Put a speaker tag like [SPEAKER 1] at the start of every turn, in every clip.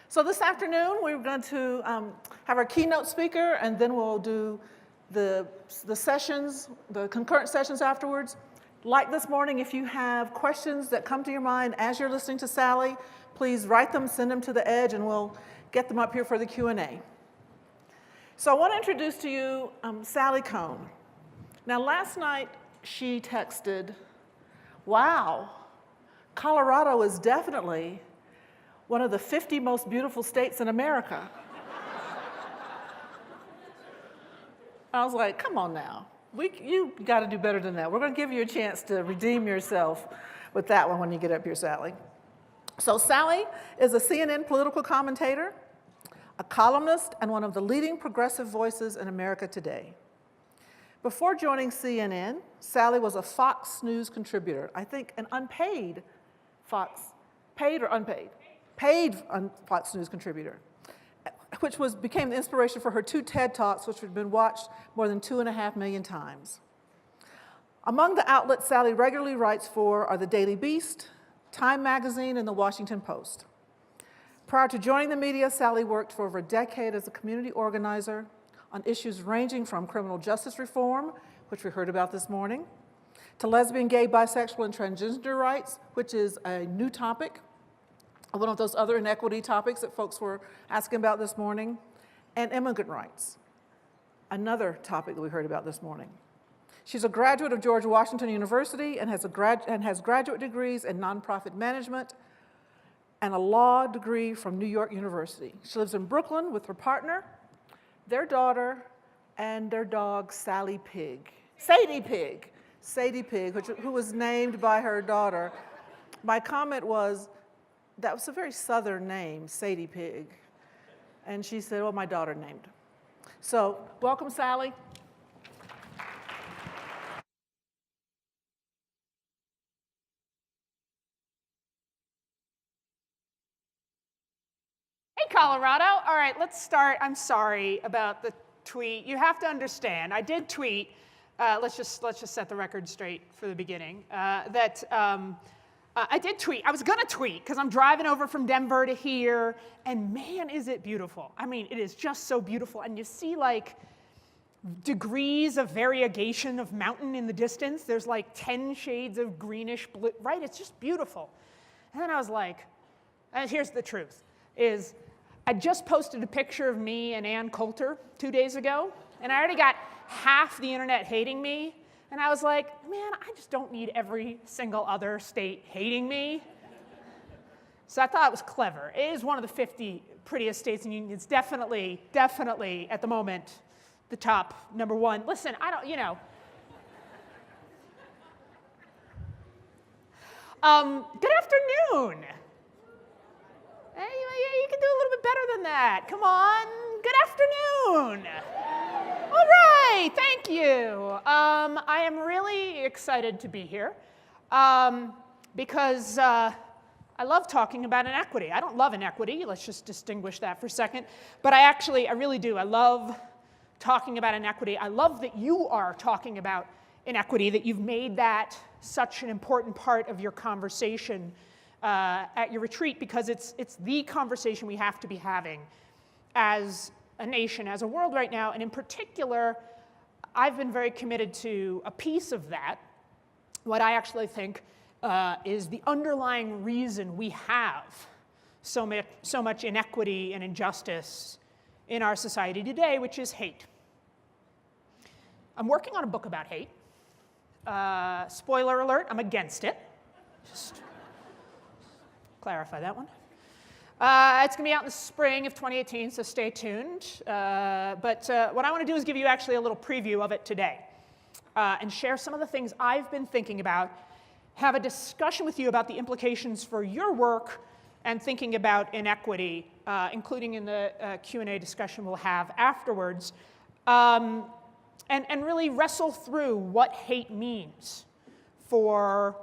[SPEAKER 1] So this afternoon, we're going to have our keynote speaker, and then we'll do the sessions, the concurrent sessions afterwards. Like this morning, if you have questions that come to your mind as you're listening to Sally, please write them, send them to the edge, and we'll get them up here for the Q&A. So I want to introduce to you Sally Kohn. Now, last night, she texted, "Wow, Colorado is definitely one of the 50 most beautiful states in America." I was like, come on now. You got to do better than that. We're going to give you a chance to redeem yourself with that one when you get up here, Sally. So Sally is a CNN political commentator, a columnist, and one of the leading progressive voices in America today. Before joining CNN, Sally was a Fox News contributor, I think an unpaid Fox, paid or unpaid? Paid Fox News contributor, which became the inspiration for her 2 TED Talks, which had been watched more than 2.5 million times. Among the outlets Sally regularly writes for are the Daily Beast, Time Magazine, and the Washington Post. Prior to joining the media, Sally worked for over a decade as a community organizer on issues ranging from criminal justice reform, which we heard about this morning, to lesbian, gay, bisexual, and transgender rights, which is a new topic, one of those other inequity topics that folks were asking about this morning, and immigrant rights, another topic that we heard about this morning. She's a graduate of George Washington University and has graduate degrees in nonprofit management and a law degree from New York University. She lives in Brooklyn with her partner, their daughter, and their dog, Sadie Pig, who was named by her daughter. My comment was, that was a very Southern name, Sadie Pig. And she said, well, my daughter named her. So, welcome, Sally.
[SPEAKER 2] Hey, Colorado. All right, let's start. I'm sorry about the tweet. You have to understand, I did tweet, let's just set the record straight for the beginning, I did tweet. I was going to tweet because I'm driving over from Denver to here, and man, is it beautiful. I mean, it is just so beautiful. And you see like degrees of variegation of mountain in the distance. There's like 10 shades of greenish blue, right? It's just beautiful. And then I was like, and here's the truth, is I just posted a picture of me and Ann Coulter 2 days ago, and I already got half the internet hating me. And I was like, man, I just don't need every single other state hating me. So I thought it was clever. It is one of the 50 prettiest states in the union. It's definitely, at the moment, the top #1. Listen, I don't, you know. Good afternoon. Hey, you can do a little bit better than that. Come on. Good afternoon. All right, thank you. I am really excited to be here because I love talking about inequity. I don't love inequity. Let's just distinguish that for a second. But I really do. I love talking about inequity. I love that you are talking about inequity, that you've made that such an important part of your conversation at your retreat, because it's the conversation we have to be having as a nation, as a world right now. And in particular, I've been very committed to a piece of that, what I actually think is the underlying reason we have so much inequity and injustice in our society today, which is hate. I'm working on a book about hate. Spoiler alert, I'm against it. Just clarify that one. It's going to be out in the spring of 2018, so stay tuned. But what I want to do is give you actually a little preview of it today and share some of the things I've been thinking about, have a discussion with you about the implications for your work and thinking about inequity, including in the Q&A discussion we'll have afterwards, and really wrestle through what hate means for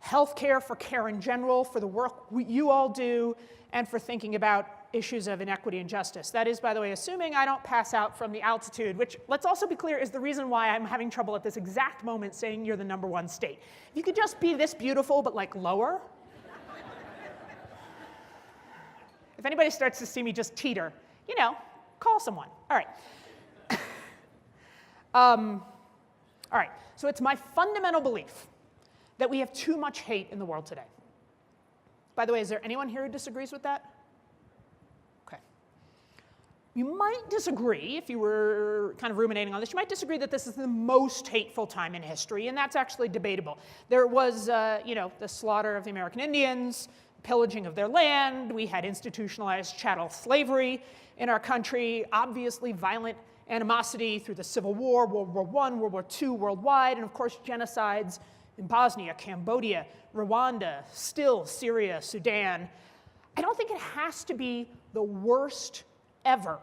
[SPEAKER 2] healthcare, for care in general, for the work you all do, and for thinking about issues of inequity and justice. That is, by the way, assuming I don't pass out from the altitude, which, let's also be clear, is the reason why I'm having trouble at this exact moment saying you're the #1 state. If you could just be this beautiful, but like lower, If anybody starts to see me just teeter, you know, call someone. All right. All right, so it's my fundamental belief that we have too much hate in the world today. By the way, is there anyone here who disagrees with that? Okay. You might disagree, if you were kind of ruminating on this, you might disagree that this is the most hateful time in history, and that's actually debatable. There was, the slaughter of the American Indians, pillaging of their land, we had institutionalized chattel slavery in our country, obviously violent animosity through the Civil War, World War I, World War II, worldwide, and of course genocides in Bosnia, Cambodia, Rwanda, still Syria, Sudan. I don't think it has to be the worst ever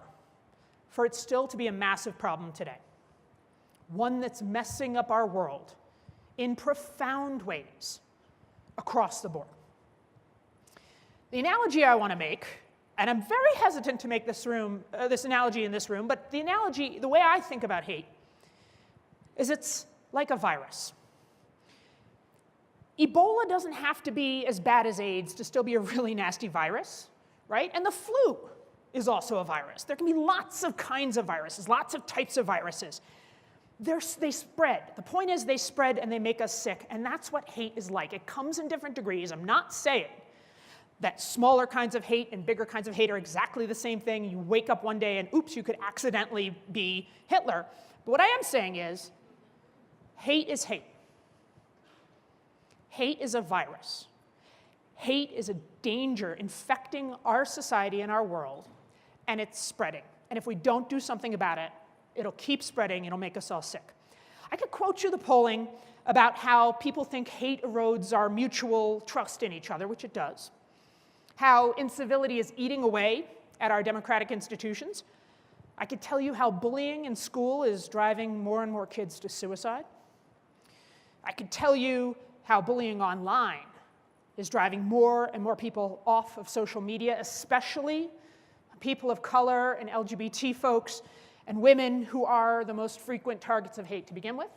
[SPEAKER 2] for it still to be a massive problem today. One that's messing up our world in profound ways across the board. The analogy I want to make, and I'm very hesitant to make this analogy in this room, but the analogy, the way I think about hate, is it's like a virus. Ebola doesn't have to be as bad as AIDS to still be a really nasty virus, right? And the flu is also a virus. There can be lots of kinds of viruses, lots of types of viruses. They spread. The point is they spread and they make us sick, and that's what hate is like. It comes in different degrees. I'm not saying that smaller kinds of hate and bigger kinds of hate are exactly the same thing. You wake up one day and oops, you could accidentally be Hitler. But what I am saying is hate is hate. Hate is a virus. Hate is a danger infecting our society and our world, and it's spreading. And if we don't do something about it, it'll keep spreading, it'll make us all sick. I could quote you the polling about how people think hate erodes our mutual trust in each other, which it does. How incivility is eating away at our democratic institutions. I could tell you how bullying in school is driving more and more kids to suicide. I could tell you how bullying online is driving more and more people off of social media, especially people of color and LGBT folks and women who are the most frequent targets of hate to begin with.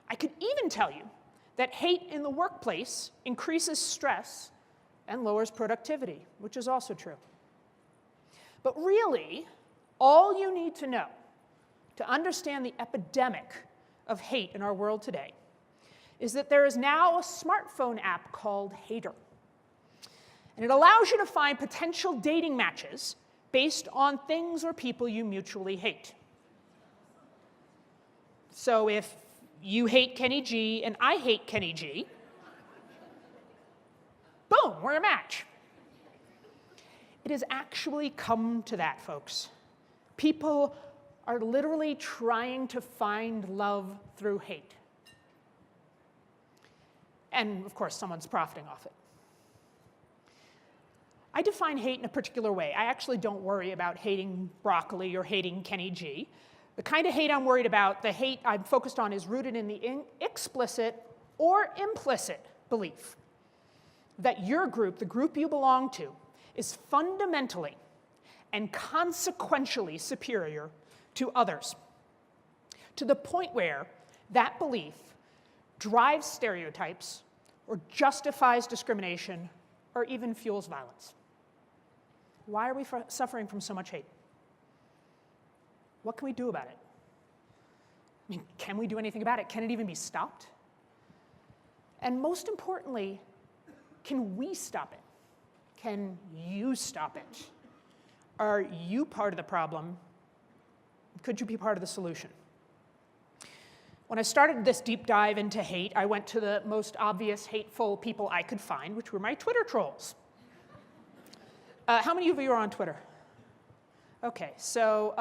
[SPEAKER 2] I could even tell you that hate in the workplace increases stress and lowers productivity, which is also true. But really, all you need to know to understand the epidemic of hate in our world today is that there is now a smartphone app called Hater. And it allows you to find potential dating matches based on things or people you mutually hate. So if you hate Kenny G and I hate Kenny G, boom, we're a match. It has actually come to that, folks. People are literally trying to find love through hate. And of course, someone's profiting off it. I define hate in a particular way. I actually don't worry about hating broccoli or hating Kenny G. The kind of hate I'm worried about, the hate I'm focused on, is rooted in the explicit or implicit belief that your group, the group you belong to, is fundamentally and consequentially superior to others, to the point where that belief drives stereotypes or justifies discrimination or even fuels violence. Why are we suffering from so much hate? What can we do about it? I mean, can we do anything about it? Can it even be stopped? And most importantly, can we stop it? Can you stop it? Are you part of the problem? Could you be part of the solution? When I started this deep dive into hate, I went to the most obvious hateful people I could find, which were my Twitter trolls. How many of you are on Twitter? Okay, so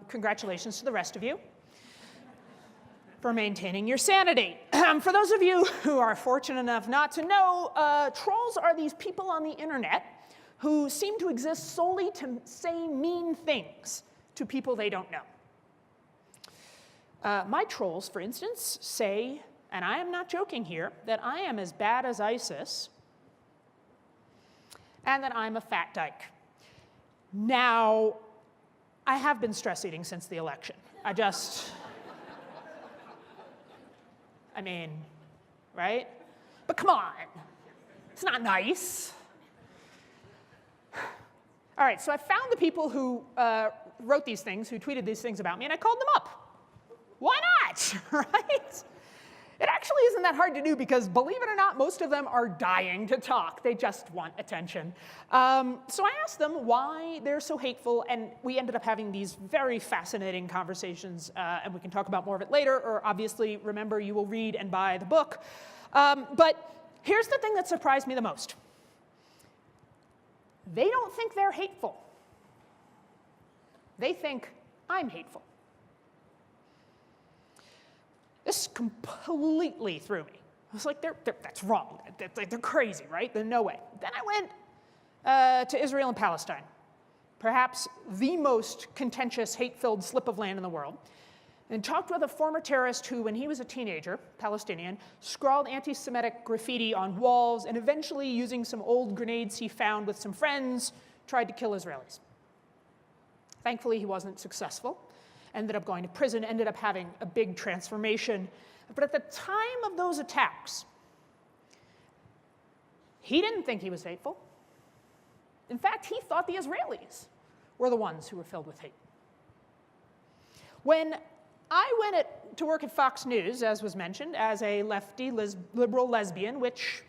[SPEAKER 2] congratulations to the rest of you for maintaining your sanity. For those of you who are fortunate enough not to know, trolls are these people on the internet who seem to exist solely to say mean things to people they don't know. My trolls, for instance, say, and I am not joking here, that I am as bad as ISIS and that I'm a fat dyke. Now, I have been stress eating since the election. I mean, right? But come on, it's not nice. All right, so I found the people who wrote these things, who tweeted these things about me, and I called them up. Why not, right? It actually isn't that hard to do because, believe it or not, most of them are dying to talk. They just want attention. So I asked them why they're so hateful, and we ended up having these very fascinating conversations, and we can talk about more of it later, or obviously, remember, you will read and buy the book. But here's the thing that surprised me the most. They don't think they're hateful. They think I'm hateful. This completely threw me. I was like, that's wrong. They're crazy, right? There's no way. Then I went to Israel and Palestine, perhaps the most contentious, hate-filled slip of land in the world, and talked with a former terrorist who, when he was a teenager, Palestinian, scrawled anti-Semitic graffiti on walls and eventually, using some old grenades he found with some friends, tried to kill Israelis. Thankfully, he wasn't successful. Ended up going to prison, ended up having a big transformation. But at the time of those attacks, he didn't think he was hateful. In fact, he thought the Israelis were the ones who were filled with hate. When I went to work at Fox News, as was mentioned, as a lefty liberal lesbian, which,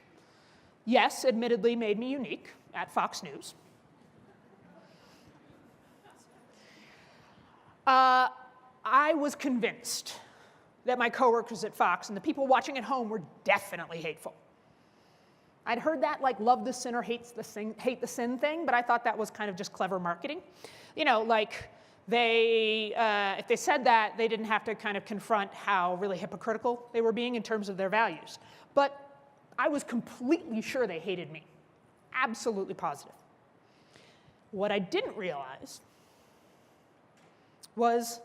[SPEAKER 2] yes, admittedly made me unique at Fox News, I was convinced that my coworkers at Fox and the people watching at home were definitely hateful. I'd heard that, like, love the sin or hate the sin thing, but I thought that was kind of just clever marketing. You know, like, if they said that, they didn't have to kind of confront how really hypocritical they were being in terms of their values. But I was completely sure they hated me. Absolutely positive. What I didn't realize was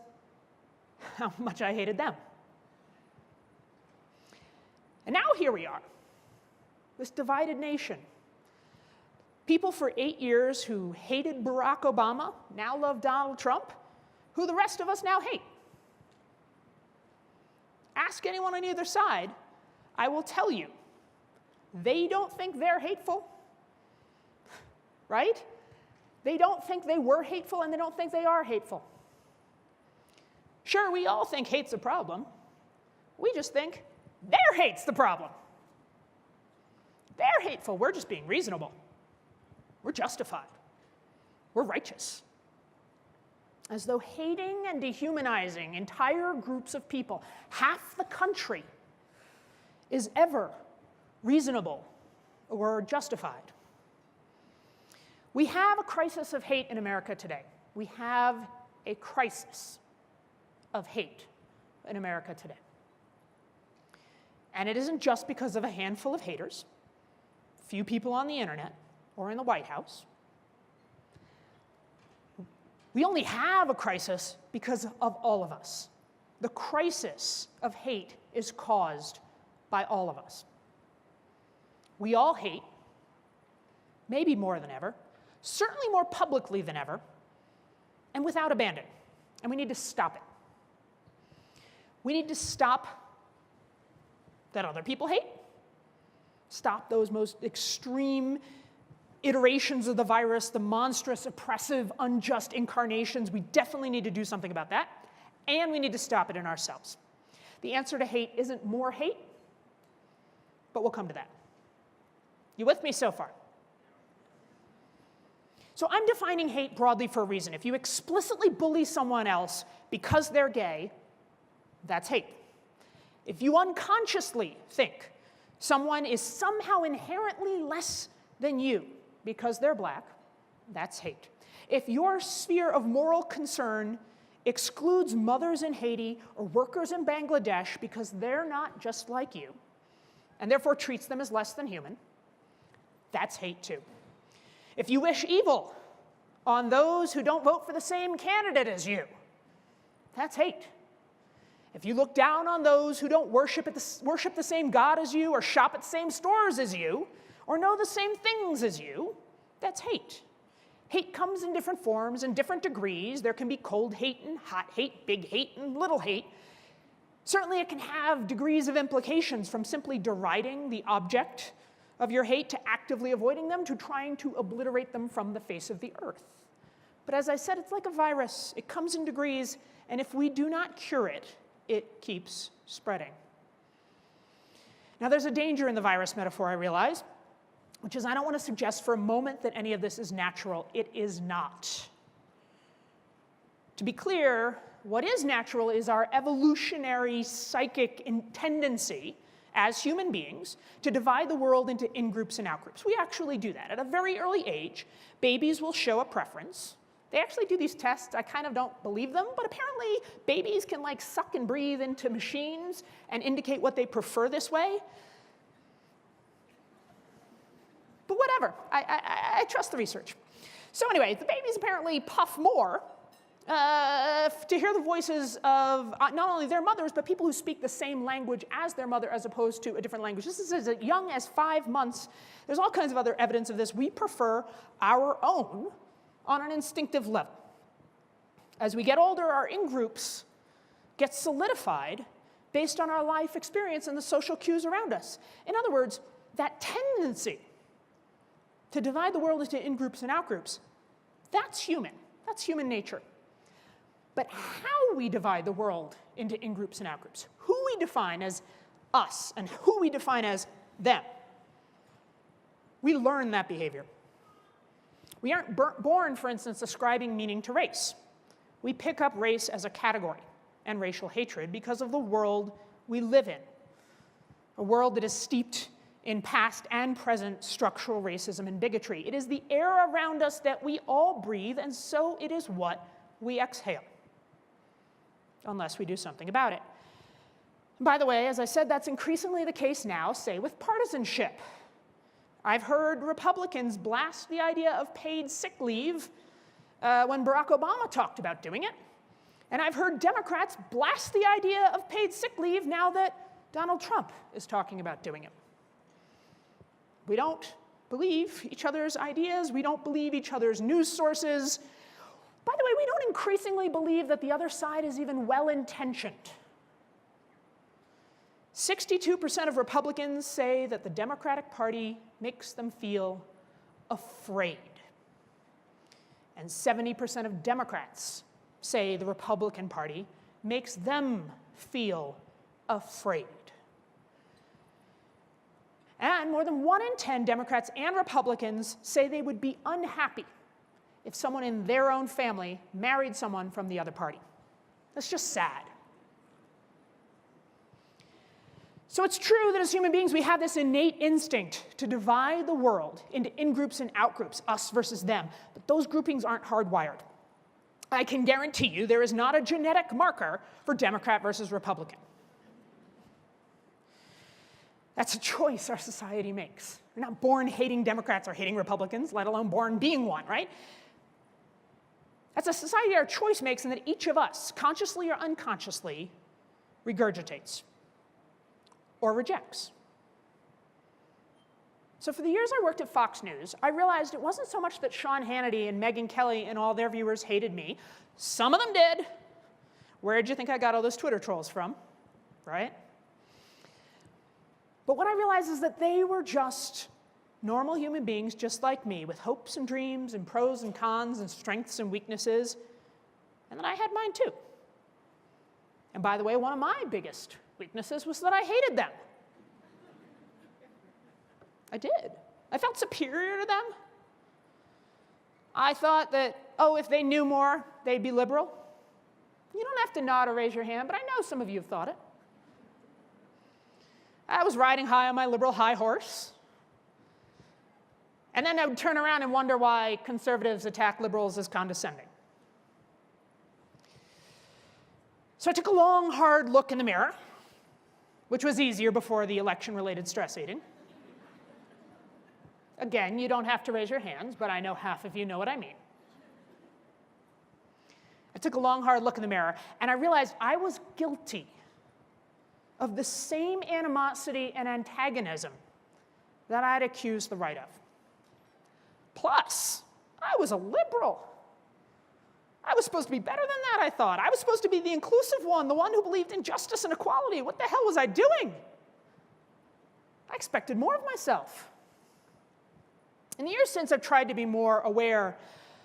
[SPEAKER 2] how much I hated them. And now here we are, this divided nation. People for 8 years who hated Barack Obama now love Donald Trump, who the rest of us now hate. Ask anyone on either side, I will tell you, they don't think they're hateful, right? They don't think they were hateful, and they don't think they are hateful. Sure, we all think hate's a problem. We just think their hate's the problem. They're hateful. We're just being reasonable. We're justified. We're righteous. As though hating and dehumanizing entire groups of people, half the country, is ever reasonable or justified. We have a crisis of hate in America today. We have a crisis of hate in America today. And it isn't just because of a handful of haters, few people on the internet or in the White House. We only have a crisis because of all of us. The crisis of hate is caused by all of us. We all hate, maybe more than ever, certainly more publicly than ever, and without abandon. And we need to stop it. We need to stop that other people hate, stop those most extreme iterations of the virus, the monstrous, oppressive, unjust incarnations. We definitely need to do something about that, and we need to stop it in ourselves. The answer to hate isn't more hate, but we'll come to that. You with me so far? So I'm defining hate broadly for a reason. If you explicitly bully someone else because they're gay, that's hate. If you unconsciously think someone is somehow inherently less than you because they're black, that's hate. If your sphere of moral concern excludes mothers in Haiti or workers in Bangladesh because they're not just like you, and therefore treats them as less than human, that's hate too. If you wish evil on those who don't vote for the same candidate as you, that's hate. If you look down on those who don't worship the same God as you, or shop at the same stores as you, or know the same things as you, that's hate. Hate comes in different forms and different degrees. There can be cold hate and hot hate, big hate and little hate. Certainly it can have degrees of implications from simply deriding the object of your hate to actively avoiding them to trying to obliterate them from the face of the earth. But as I said, it's like a virus. It comes in degrees, and if we do not cure it, it keeps spreading. Now, there's a danger in the virus metaphor, I realize, which is I don't want to suggest for a moment that any of this is natural. It is not. To be clear, what is natural is our evolutionary psychic tendency as human beings to divide the world into in-groups and out-groups. We actually do that. At a very early age, babies will show a preference. They actually do these tests. I kind of don't believe them, but apparently babies can like suck and breathe into machines and indicate what they prefer this way. But whatever, I trust the research. So anyway, the babies apparently puff more to hear the voices of not only their mothers, but people who speak the same language as their mother as opposed to a different language. This is as young as 5 months. There's all kinds of other evidence of this. We prefer our own on an instinctive level. As we get older, our in-groups get solidified based on our life experience and the social cues around us. In other words, that tendency to divide the world into in-groups and out-groups, that's human. That's human nature. But how we divide the world into in-groups and out-groups, who we define as us and who we define as them, we learn that behavior. We aren't born, for instance, ascribing meaning to race. We pick up race as a category and racial hatred because of the world we live in, a world that is steeped in past and present structural racism and bigotry. It is the air around us that we all breathe, and so it is what we exhale, unless we do something about it. And by the way, as I said, that's increasingly the case now, say, with partisanship. I've heard Republicans blast the idea of paid sick leave when Barack Obama talked about doing it. And I've heard Democrats blast the idea of paid sick leave now that Donald Trump is talking about doing it. We don't believe each other's ideas. We don't believe each other's news sources. By the way, we don't increasingly believe that the other side is even well-intentioned. 62% of Republicans say that the Democratic Party makes them feel afraid. And 70% of Democrats say the Republican Party makes them feel afraid. And more than 1 in 10 Democrats and Republicans say they would be unhappy if someone in their own family married someone from the other party. That's just sad. So it's true that as human beings, we have this innate instinct to divide the world into in-groups and out-groups, us versus them. But those groupings aren't hardwired. I can guarantee you there is not a genetic marker for Democrat versus Republican. That's a choice our society makes. We're not born hating Democrats or hating Republicans, let alone born being one, right? That's a society our choice makes and that each of us, consciously or unconsciously, regurgitates or rejects. So for the years I worked at Fox News, I realized it wasn't so much that Sean Hannity and Megyn Kelly and all their viewers hated me. Some of them did. Where'd you think I got all those Twitter trolls from, right? But what I realized is that they were just normal human beings just like me, with hopes and dreams and pros and cons and strengths and weaknesses, and that I had mine too. And by the way, one of my biggest weaknesses was that I hated them. I did. I felt superior to them. I thought that, oh, if they knew more, they'd be liberal. You don't have to nod or raise your hand, but I know some of you have thought it. I was riding high on my liberal high horse. And then I would turn around and wonder why conservatives attack liberals as condescending. So I took a long, hard look in the mirror, which was easier before the election-related stress eating. Again, you don't have to raise your hands, but I know half of you know what I mean. I took a long, hard look in the mirror, and I realized I was guilty of the same animosity and antagonism that I'd accused the right of. Plus, I was a liberal. I was supposed to be better than that, I thought. I was supposed to be the inclusive one, the one who believed in justice and equality. What the hell was I doing? I expected more of myself. In the years since, I've tried to be more aware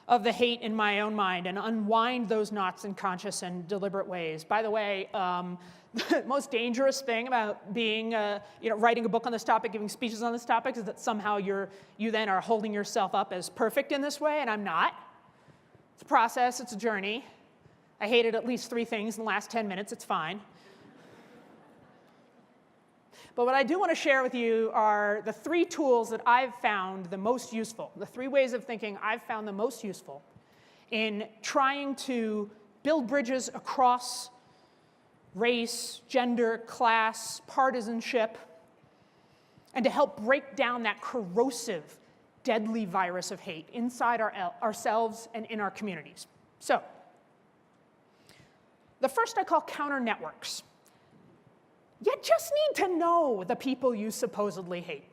[SPEAKER 2] of the hate in my own mind and unwind those knots in conscious and deliberate ways. By the way, the most dangerous thing about being, writing a book on this topic, giving speeches on this topic, is that somehow you then are holding yourself up as perfect in this way, and I'm not. It's a process, it's a journey. I hated at least 3 things in the last 10 minutes, it's fine. But what I do want to share with you are the 3 tools that I've found the most useful, the 3 ways of thinking I've found the most useful in trying to build bridges across race, gender, class, partisanship, and to help break down that corrosive, deadly virus of hate inside ourselves and in our communities. So, the first I call counter networks. You just need to know the people you supposedly hate.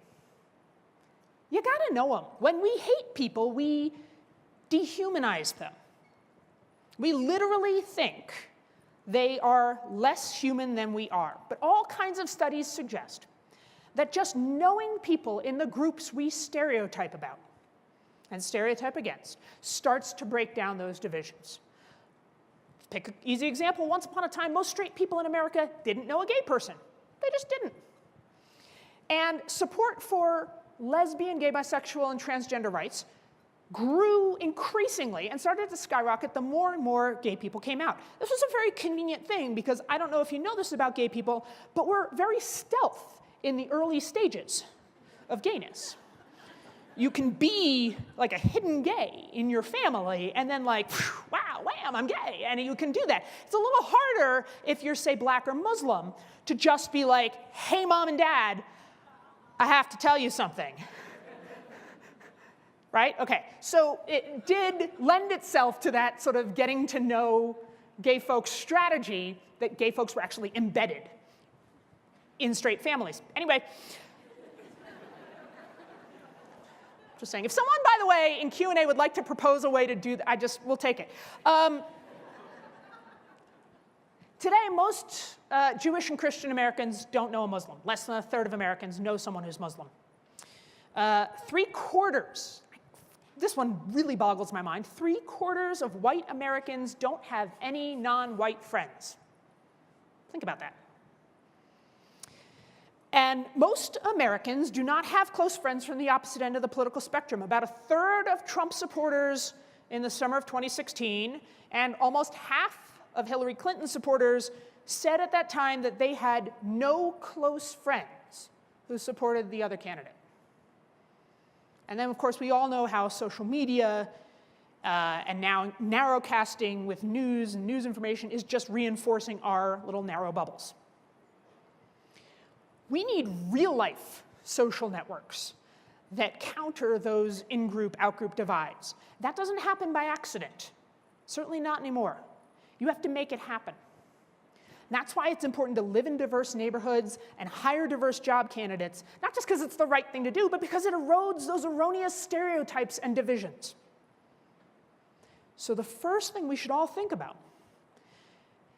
[SPEAKER 2] You gotta know them. When we hate people, we dehumanize them. We literally think they are less human than we are. But all kinds of studies suggest that just knowing people in the groups we stereotype about and stereotype against starts to break down those divisions. Pick an easy example. Once upon a time, most straight people in America didn't know a gay person. They just didn't. And support for lesbian, gay, bisexual, and transgender rights grew increasingly and started to skyrocket the more and more gay people came out. This was a very convenient thing because I don't know if you know this about gay people, but we're very stealth in the early stages of gayness. You can be like a hidden gay in your family and then like, wow, wham, I'm gay, and you can do that. It's a little harder if you're, say, black or Muslim to just be like, hey, mom and dad, I have to tell you something. Right? Okay, so it did lend itself to that sort of getting to know gay folks strategy that gay folks were actually embedded in straight families. Anyway, just saying. If someone, by the way, in Q&A would like to propose a way to do that, we'll take it. Today, most Jewish and Christian Americans don't know a Muslim. Less than 1/3 of Americans know someone who's Muslim. 3/4, this one really boggles my mind, 3/4 of white Americans don't have any non-white friends. Think about that. And most Americans do not have close friends from the opposite end of the political spectrum. About 1/3 of Trump supporters in the summer of 2016, and almost half of Hillary Clinton supporters said at that time that they had no close friends who supported the other candidate. And then, of course, we all know how social media and now narrowcasting with news and news information is just reinforcing our little narrow bubbles. We need real-life social networks that counter those in-group, out-group divides. That doesn't happen by accident. Certainly not anymore. You have to make it happen. And that's why it's important to live in diverse neighborhoods and hire diverse job candidates, not just because it's the right thing to do, but because it erodes those erroneous stereotypes and divisions. So the first thing we should all think about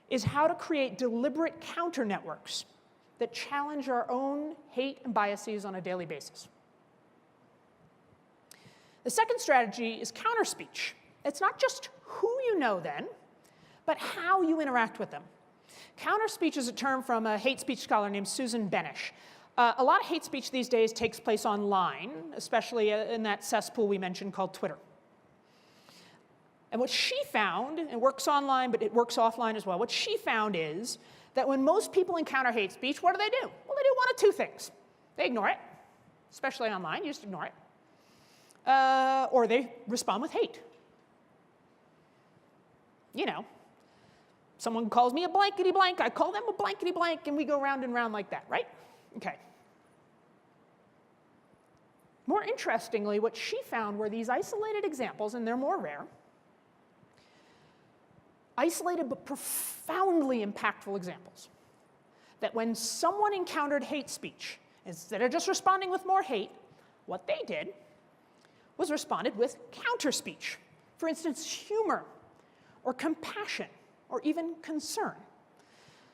[SPEAKER 2] is how to create deliberate counter-networks that challenge our own hate and biases on a daily basis. The second strategy is counterspeech. It's not just who you know then, but how you interact with them. Counterspeech is a term from a hate speech scholar named Susan Benesch. A lot of hate speech these days takes place online, especially in that cesspool we mentioned called Twitter. And what she found, it works online, but it works offline as well, what she found is that when most people encounter hate speech, what do? Well, they do one of 2 things. They ignore it, especially online, you just ignore it. Or they respond with hate. You know, someone calls me a blankety blank, I call them a blankety blank, and we go round and round like that, right? Okay. More interestingly, what she found were these isolated examples, and they're more rare, isolated but profoundly impactful examples, that when someone encountered hate speech, instead of just responding with more hate, what they did was responded with counter-speech. For instance, humor, or compassion, or even concern.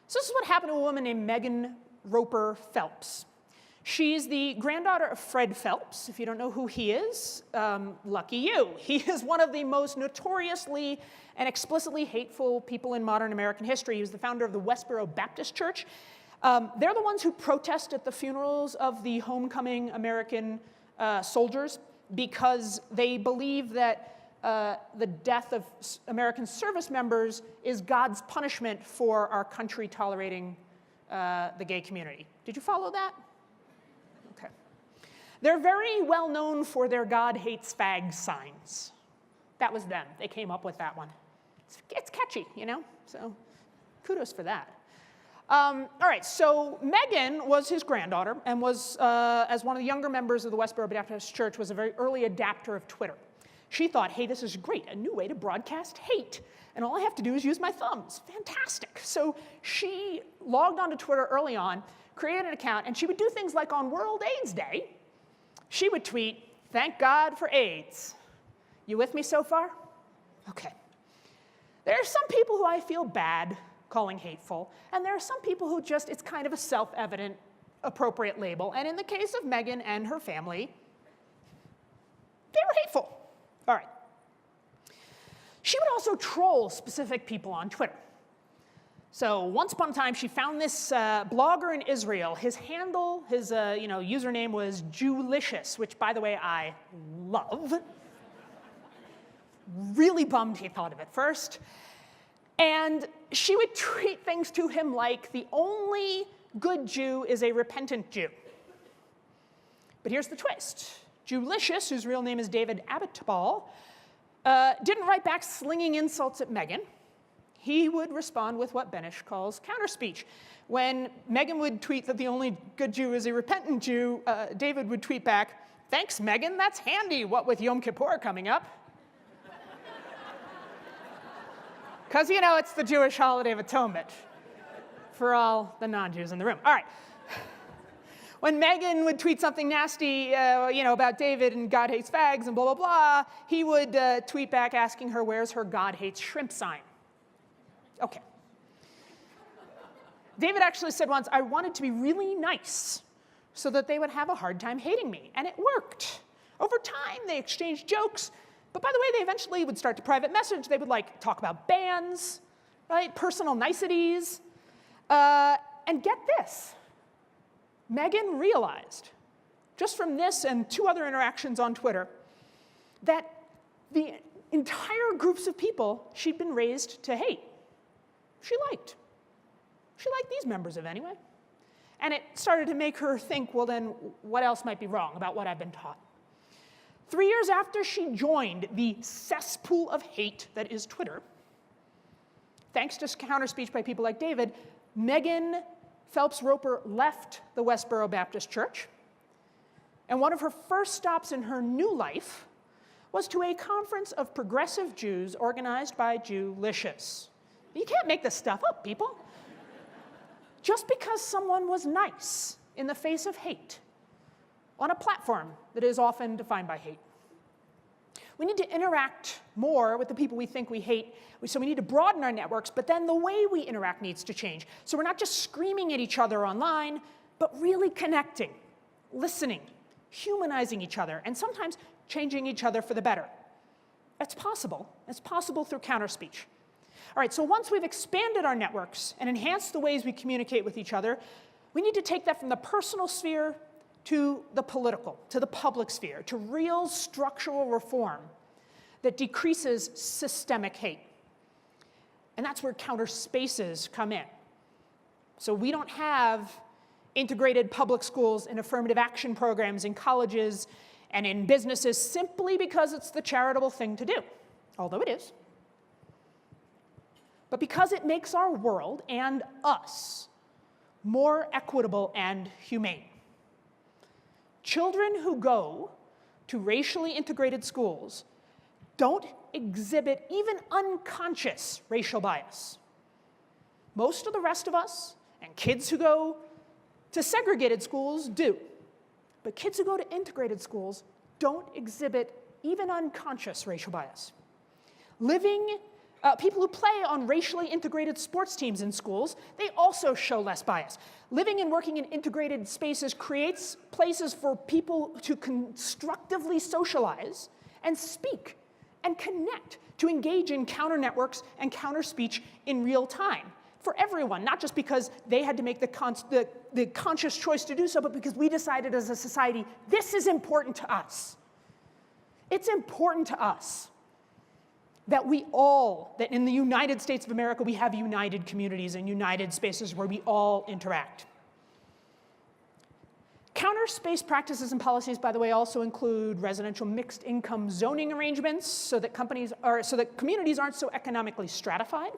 [SPEAKER 2] So this is what happened to a woman named Megan Roper Phelps. She's the granddaughter of Fred Phelps. If you don't know who he is, lucky you. He is one of the most notoriously and explicitly hateful people in modern American history. He was the founder of the Westboro Baptist Church. They're the ones who protest at the funerals of the homecoming American soldiers because they believe that the death of American service members is God's punishment for our country tolerating the gay community. Did you follow that? Okay. They're very well known for their God hates fags signs. That was them. They came up with that one. It's catchy, you know? So kudos for that. All right, so Megan was his granddaughter and was, as one of the younger members of the Westboro Baptist Church, was a very early adapter of Twitter. She thought, hey, this is great, a new way to broadcast hate. And all I have to do is use my thumbs. Fantastic. So she logged onto Twitter early on, created an account, and she would do things like on World AIDS Day, she would tweet, thank God for AIDS. You with me so far? Okay. There are some people who I feel bad calling hateful, and there are some people who just, it's kind of a self-evident, appropriate label. And in the case of Megan and her family, they were hateful. All right. She would also troll specific people on Twitter. So once upon a time, she found this blogger in Israel. His handle, his username was Jewlicious, which, by the way, I love. Really bummed he thought of it first. And she would tweet things to him like, the only good Jew is a repentant Jew. But here's the twist. Jewlicious, whose real name is David Abitbol, didn't write back slinging insults at Megan. He would respond with what Benish calls counterspeech. When Megan would tweet that the only good Jew is a repentant Jew, David would tweet back, thanks, Megan, that's handy, what with Yom Kippur coming up. Because, you know, it's the Jewish holiday of atonement for all the non-Jews in the room. All right. When Megan would tweet something nasty, about David and God hates fags and blah, blah, blah, he would tweet back asking her, where's her God hates shrimp sign? Okay. David actually said once, I wanted to be really nice so that they would have a hard time hating me. And it worked. Over time, they exchanged jokes. But by the way, they eventually would start to private message. They would talk about bands, right? Personal niceties. And get this. Megan realized, just from this and 2 other interactions on Twitter, that the entire groups of people she'd been raised to hate, she liked. She liked these members of anyway. And it started to make her think, well then, what else might be wrong about what I've been taught? 3 years after she joined the cesspool of hate that is Twitter, thanks to counterspeech by people like David, Megan Phelps Roper left the Westboro Baptist Church, and one of her first stops in her new life was to a conference of progressive Jews organized by Jewlicious. You can't make this stuff up, people. Just because someone was nice in the face of hate on a platform that is often defined by hate. We need to interact more with the people we think we hate, so we need to broaden our networks, but then the way we interact needs to change. So we're not just screaming at each other online, but really connecting, listening, humanizing each other, and sometimes changing each other for the better. That's possible. It's possible through counterspeech. All right, so once we've expanded our networks and enhanced the ways we communicate with each other, we need to take that from the personal sphere to the political, to the public sphere, to real structural reform that decreases systemic hate. And that's where counter spaces come in. So we don't have integrated public schools and affirmative action programs in colleges and in businesses simply because it's the charitable thing to do, although it is. But because it makes our world and us more equitable and humane. Children who go to racially integrated schools don't exhibit even unconscious racial bias. Most of the rest of us and kids who go to segregated schools do. But kids who go to integrated schools don't exhibit even unconscious racial bias. Living People who play on racially integrated sports teams in schools, they also show less bias. Living and working in integrated spaces creates places for people to constructively socialize and speak and connect, to engage in counter networks and counter speech in real time for everyone, not just because they had to make the conscious choice to do so, but because we decided as a society, this is important to us. It's important to us that that in the United States of America, we have united communities and united spaces where we all interact. Counter-space practices and policies, by the way, also include residential mixed income zoning arrangements so that communities aren't so economically stratified.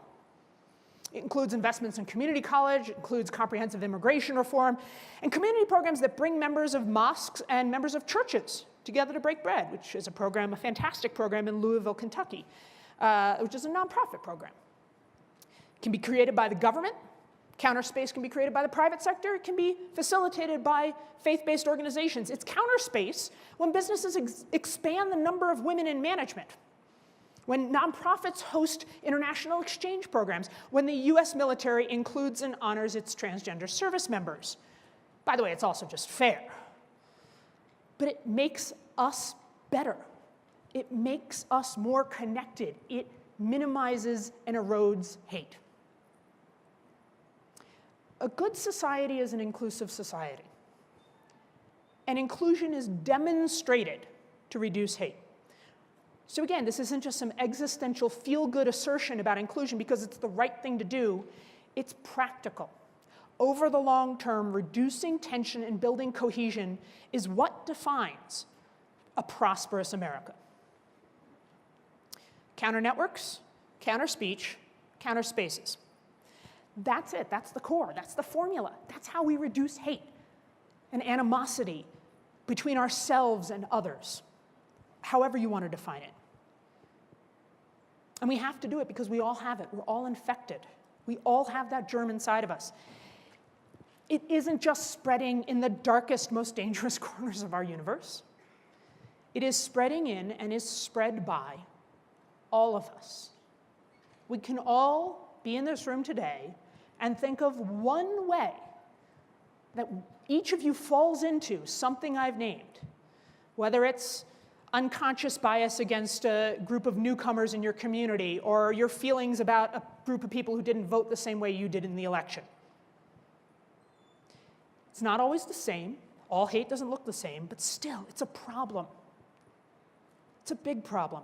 [SPEAKER 2] It includes investments in community college, it includes comprehensive immigration reform, and community programs that bring members of mosques and members of churches together to break bread, which is a fantastic program in Louisville, Kentucky, which is a nonprofit program. It can be created by the government. Counterspace can be created by the private sector. It can be facilitated by faith-based organizations. It's counterspace when businesses expand the number of women in management, when nonprofits host international exchange programs, when the US military includes and honors its transgender service members. By the way, it's also just fair. But it makes us better. It makes us more connected. It minimizes and erodes hate. A good society is an inclusive society. And inclusion is demonstrated to reduce hate. So again, this isn't just some existential feel-good assertion about inclusion because it's the right thing to do. It's practical. Over the long term, reducing tension and building cohesion is what defines a prosperous America. Counter networks, counter speech, counter spaces. That's it. That's the core. That's the formula. That's how we reduce hate and animosity between ourselves and others, however you want to define it. And we have to do it because we all have it. We're all infected. We all have that germ inside of us. It isn't just spreading in the darkest, most dangerous corners of our universe. It is spreading in and is spread by all of us. We can all be in this room today and think of one way that each of you falls into something I've named, whether it's unconscious bias against a group of newcomers in your community, or your feelings about a group of people who didn't vote the same way you did in the election. It's not always the same. All hate doesn't look the same, but still, it's a problem. It's a big problem.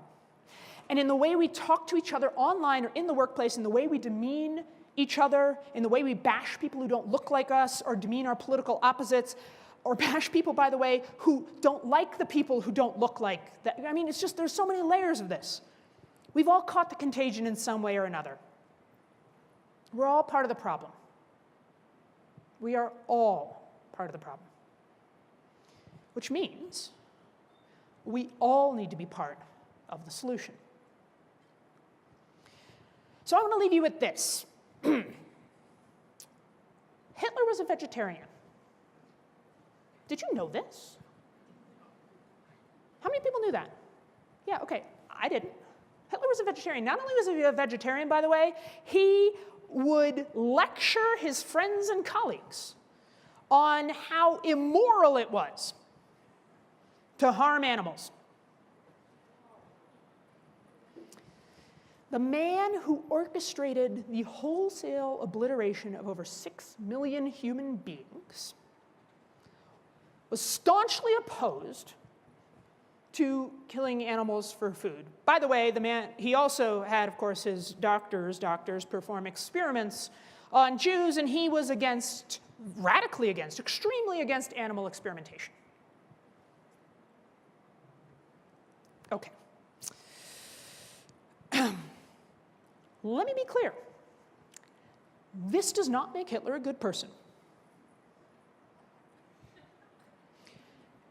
[SPEAKER 2] And in the way we talk to each other online or in the workplace, in the way we demean each other, in the way we bash people who don't look like us or demean our political opposites, or bash people, by the way, who don't like the people who don't look like that. I mean, it's just, there's so many layers of this. We've all caught the contagion in some way or another. We're all part of the problem. We are all part of the problem. Which means we all need to be part of the solution. So I want to leave you with this. Hitler was a vegetarian. Did you know this? How many people knew that? Yeah, okay, I didn't. Hitler was a vegetarian. Not only was he a vegetarian, by the way, he would lecture his friends and colleagues on how immoral it was to harm animals. The man who orchestrated the wholesale obliteration of over 6 million human beings was staunchly opposed to killing animals for food. By the way, the man, he also had, of course, his doctors perform experiments on Jews, and he was radically against, extremely against animal experimentation. Okay. Let me be clear. This does not make Hitler a good person.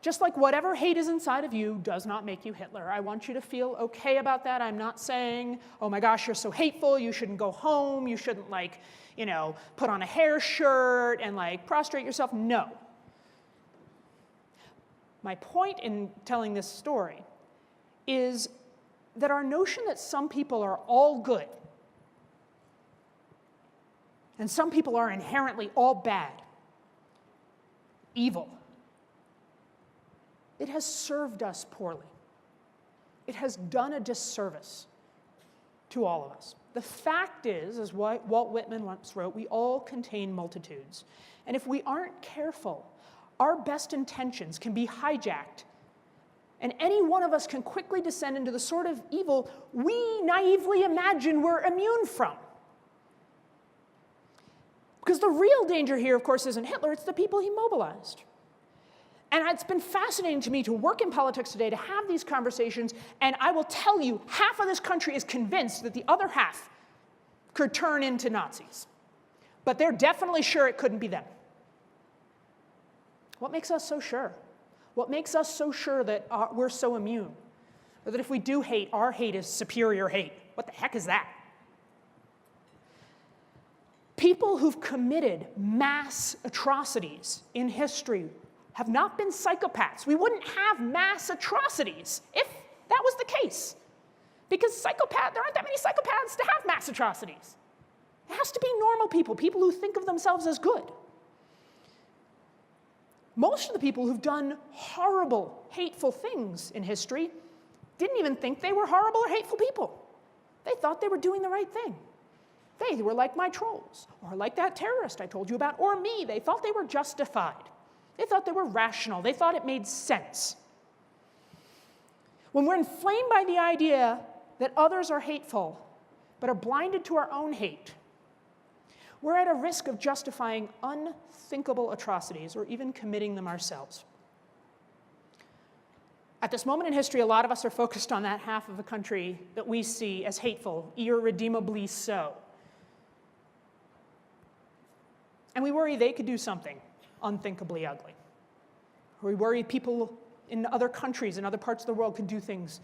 [SPEAKER 2] Just like whatever hate is inside of you does not make you Hitler. I want you to feel okay about that. I'm not saying, oh my gosh, you're so hateful, you shouldn't go home, you shouldn't put on a hair shirt and prostrate yourself. No. My point in telling this story is that our notion that some people are all good and some people are inherently all bad, evil, it has served us poorly. It has done a disservice to all of us. The fact is, as Walt Whitman once wrote, we all contain multitudes. And if we aren't careful, our best intentions can be hijacked, and any one of us can quickly descend into the sort of evil we naively imagine we're immune from. Because the real danger here, of course, isn't Hitler, it's the people he mobilized. And it's been fascinating to me to work in politics today, to have these conversations, and I will tell you, half of this country is convinced that the other half could turn into Nazis. But they're definitely sure it couldn't be them. What makes us so sure? What makes us so sure that we're so immune? Or that if we do hate, our hate is superior hate? What the heck is that? People who've committed mass atrocities in history have not been psychopaths. We wouldn't have mass atrocities if that was the case. Because there aren't that many psychopaths to have mass atrocities. It has to be normal people, people who think of themselves as good. Most of the people who've done horrible, hateful things in history didn't even think they were horrible or hateful people. They thought they were doing the right thing. They were like my trolls, or like that terrorist I told you about, or me. They thought they were justified. They thought they were rational. They thought it made sense. When we're inflamed by the idea that others are hateful, but are blinded to our own hate, we're at a risk of justifying unthinkable atrocities or even committing them ourselves. At this moment in history, a lot of us are focused on that half of the country that we see as hateful, irredeemably so. And we worry they could do something unthinkably ugly. Or we worry people in other countries, in other parts of the world, could do things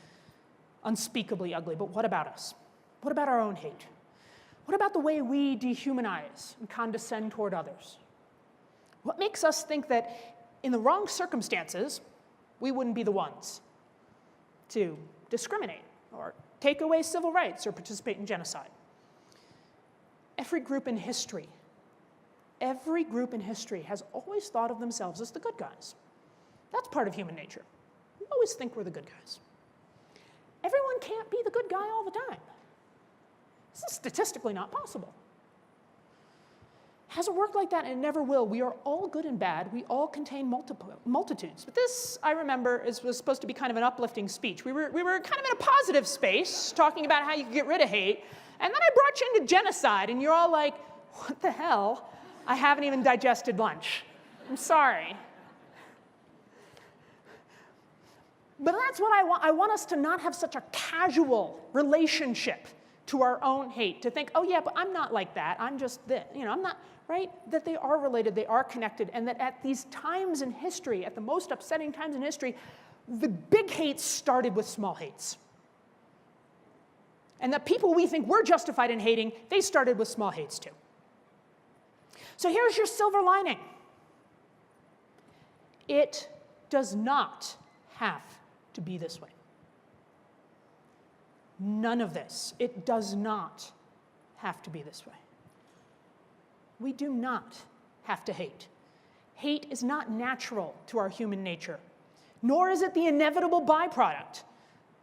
[SPEAKER 2] unspeakably ugly. But what about us? What about our own hate? What about the way we dehumanize and condescend toward others? What makes us think that in the wrong circumstances, we wouldn't be the ones to discriminate or take away civil rights or participate in genocide? Every group in history has always thought of themselves as the good guys. That's part of human nature. We always think we're the good guys. Everyone can't be the good guy all the time. This is statistically not possible. It hasn't worked like that, and it never will. We are all good and bad. We all contain multitudes. But this, I remember, was supposed to be kind of an uplifting speech. We were kind of in a positive space, talking about how you could get rid of hate, and then I brought you into genocide, and you're all like, what the hell? I haven't even digested lunch. I'm sorry. But that's what I want. I want us to not have such a casual relationship to our own hate, to think, oh yeah, but I'm not like that. I'm just this. I'm not, right? That they are related, they are connected, and that at these times in history, at the most upsetting times in history, the big hates started with small hates. And the people we think we're justified in hating, they started with small hates too. So here's your silver lining. It does not have to be this way. None of this. It does not have to be this way. We do not have to hate. Hate is not natural to our human nature, nor is it the inevitable byproduct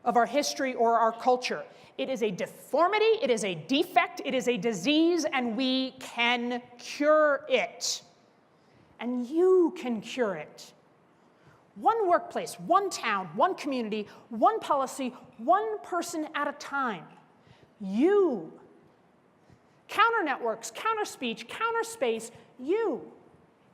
[SPEAKER 2] of our history or our culture. It is a deformity, it is a defect, it is a disease, and we can cure it. And you can cure it. One workplace, one town, one community, one policy, one person at a time. You. Counter networks, counter speech, counter space, you.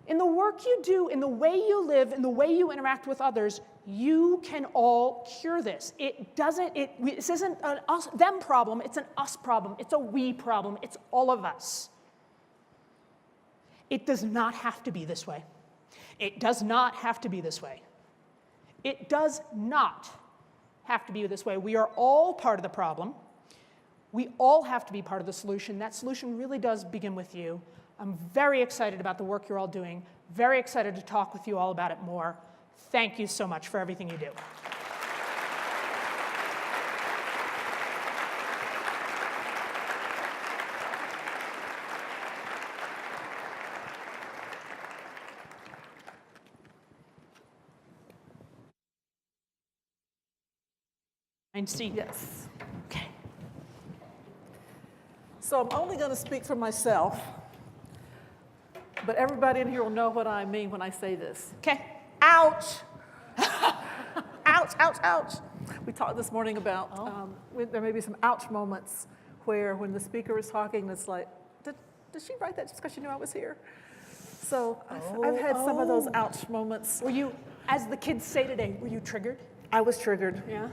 [SPEAKER 2] In the work you do, in the way you live, in the way you interact with others, you can all cure this. This isn't an them problem, it's an us problem, it's a we problem, it's all of us. It does not have to be this way. It does not have to be this way. It does not have to be this way. We are all part of the problem. We all have to be part of the solution. That solution really does begin with you. I'm very excited about the work you're all doing, very excited to talk with you all about it more. Thank you so much for everything you do. C.
[SPEAKER 1] Yes.
[SPEAKER 2] Okay.
[SPEAKER 1] So I'm only going to speak for myself, but everybody in here will know what I mean when I say this.
[SPEAKER 2] Okay.
[SPEAKER 1] Ouch! Ouch, ouch, ouch. We talked this morning about there may be some ouch moments where when the speaker is talking, it's like, did she write that just because she knew I was here? So I've had some of those ouch moments.
[SPEAKER 2] Were you, as the kids say today, were you triggered?
[SPEAKER 1] I was triggered.
[SPEAKER 2] Yeah.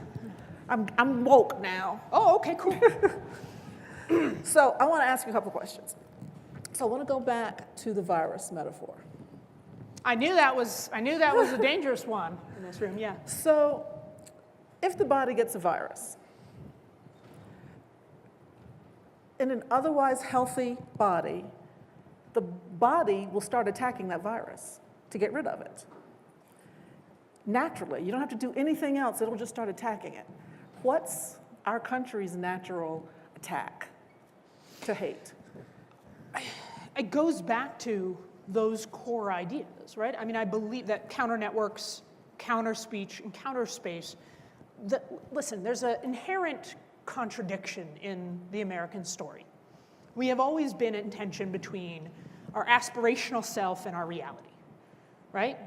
[SPEAKER 1] I'm woke now.
[SPEAKER 2] Oh, okay, cool.
[SPEAKER 1] So I want to ask you a couple questions. So I want to go back to the virus metaphor.
[SPEAKER 2] I knew that was a dangerous one in this room, yeah.
[SPEAKER 1] So if the body gets a virus, in an otherwise healthy body, the body will start attacking that virus to get rid of it. Naturally, you don't have to do anything else, it'll just start attacking it. What's our country's natural attack to hate?
[SPEAKER 2] It goes back to those core ideas, right? I mean, I believe that counter networks, counter speech, and counter space, listen, there's an inherent contradiction in the American story. We have always been in tension between our aspirational self and our reality, right?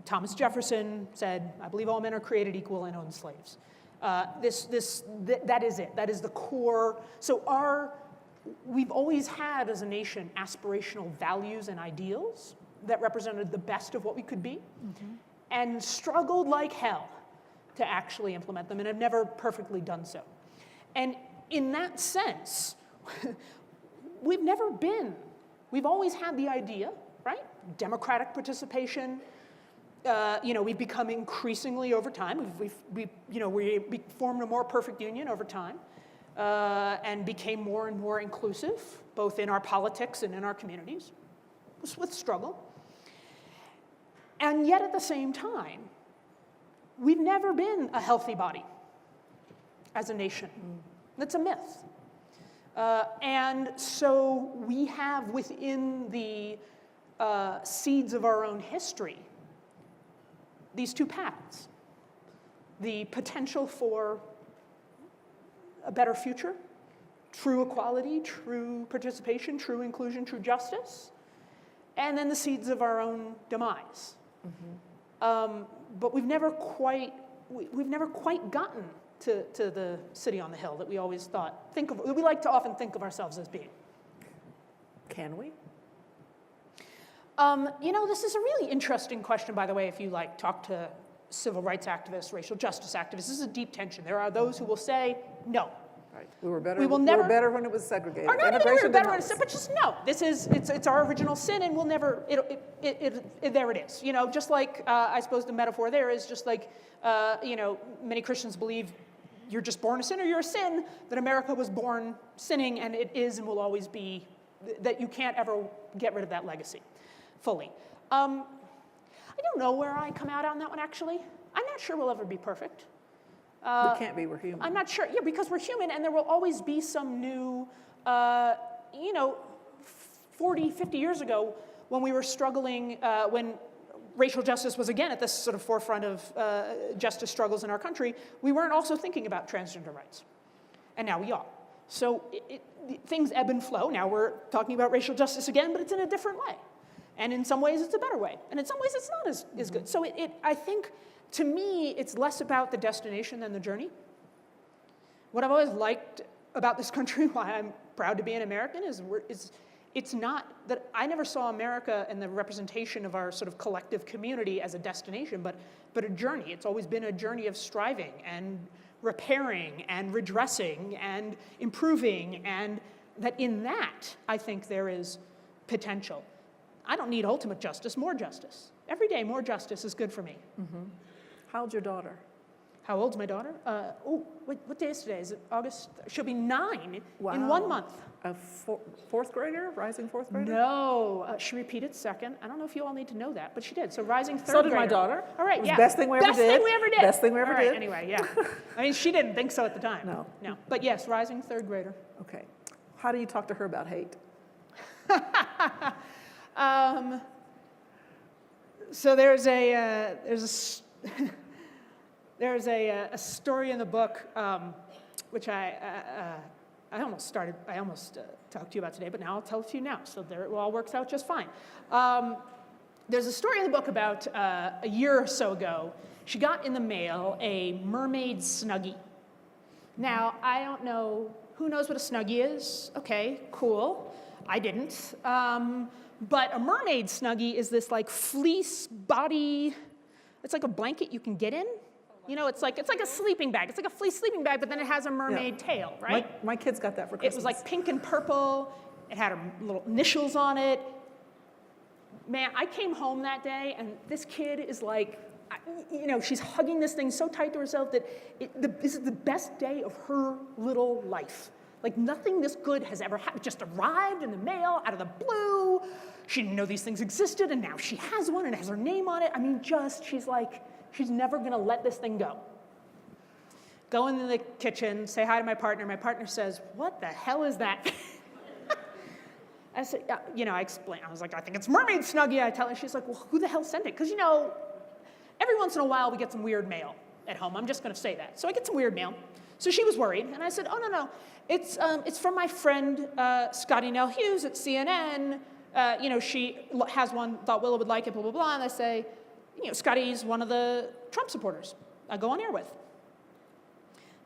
[SPEAKER 2] Thomas Jefferson said, I believe all men are created equal and own slaves. That is it. That is the core. So we've always had, as a nation, aspirational values and ideals that represented the best of what we could be, and struggled like hell to actually implement them, and have never perfectly done so. And in that sense, we've always had the idea, right? Democratic participation. We've become increasingly over time. We formed a more perfect union over time, and became more and more inclusive, both in our politics and in our communities, with struggle. And yet at the same time, we've never been a healthy body as a nation. That's a myth. And so we have within the seeds of our own history these two paths: the potential for a better future, true equality, true participation, true inclusion, true justice, and then the seeds of our own demise. But we've never quite gotten to the city on the hill that we always we like to often think of ourselves as being.
[SPEAKER 1] Can we?
[SPEAKER 2] This is a really interesting question, by the way, if you talk to civil rights activists, racial justice activists. This is a deep tension. There are those who will say, no.
[SPEAKER 1] Right. We were better when it was segregated.
[SPEAKER 2] Or no, we were better when it was, but just no. It's our original sin, and we'll never, there it is. Just like, I suppose the metaphor there is just like, many Christians believe you're just born a sinner, you're a sin, that America was born sinning, and it is and will always be, that you can't ever get rid of that legacy fully. I don't know where I come out on that one, actually. I'm not sure we'll ever be perfect.
[SPEAKER 1] We can't be, we're human.
[SPEAKER 2] I'm not sure, because we're human, and there will always be some new, 40, 50 years ago, when we were struggling, when racial justice was again at this sort of forefront of justice struggles in our country, we weren't also thinking about transgender rights. And now we are. So things ebb and flow. Now we're talking about racial justice again, but it's in a different way. And in some ways, it's a better way. And in some ways, it's not as good. So I think, to me, it's less about the destination than the journey. What I've always liked about this country, why I'm proud to be an American, is it's not that I never saw America and the representation of our sort of collective community as a destination, but a journey. It's always been a journey of striving and repairing and redressing and improving, and that in that, I think there is potential. I don't need ultimate justice, more justice. Every day, more justice is good for me.
[SPEAKER 1] How old's your daughter?
[SPEAKER 2] How old's my daughter? What day is today? Is it August? She'll be 9
[SPEAKER 1] Wow.
[SPEAKER 2] in 1 month.
[SPEAKER 1] A fourth grader? Rising fourth grader?
[SPEAKER 2] No, she repeated second. I don't know if you all need to know that, but she did. So rising third
[SPEAKER 1] So did
[SPEAKER 2] grader.
[SPEAKER 1] my daughter.
[SPEAKER 2] All right,
[SPEAKER 1] It was
[SPEAKER 2] yeah.
[SPEAKER 1] the best thing we ever did.
[SPEAKER 2] Best thing we ever did.
[SPEAKER 1] Best thing we ever
[SPEAKER 2] All right,
[SPEAKER 1] did.
[SPEAKER 2] anyway, yeah. I mean, she didn't think so at the time.
[SPEAKER 1] No.
[SPEAKER 2] No. But yes, rising third grader.
[SPEAKER 1] Okay. How do you talk to her about hate?
[SPEAKER 2] So there's There's a story in the book, which I almost talked to you about today, but now I'll tell it to you now, so there it all works out just fine. There's a story in the book about a year or so ago. She got in the mail a mermaid Snuggie. Now, I don't know, who knows what a Snuggie is? Okay, cool. I didn't. But a mermaid Snuggie is this like fleece body, it's like a blanket you can get in. You know, it's like a sleeping bag. It's like a fleece sleeping bag, but then it has a mermaid tail, right?
[SPEAKER 1] My kids got that for Christmas.
[SPEAKER 2] It was like pink and purple. It had her little initials on it. Man, I came home that day, and this kid is like, you know, she's hugging this thing so tight to herself that this is the best day of her little life. Like nothing this good has ever happened. Just arrived in the mail out of the blue. She didn't know these things existed, and now she has one and it has her name on it. I mean, she's like, she's never gonna let this thing go. Go into the kitchen, say hi to my partner. My partner says, "What the hell is that?" I said, you know, I explained. I was like, I think it's mermaid Snuggie. I tell her, she's like, well, who the hell sent it? Because, you know, every once in a while we get some weird mail at home. I'm just going to say that. So I get some weird mail. So she was worried. And I said, oh, no. It's from my friend Scotty Nell Hughes at CNN. You know, she has one, thought Willa would like it, blah, blah, blah. And I say, you know, Scotty's one of the Trump supporters I go on air with.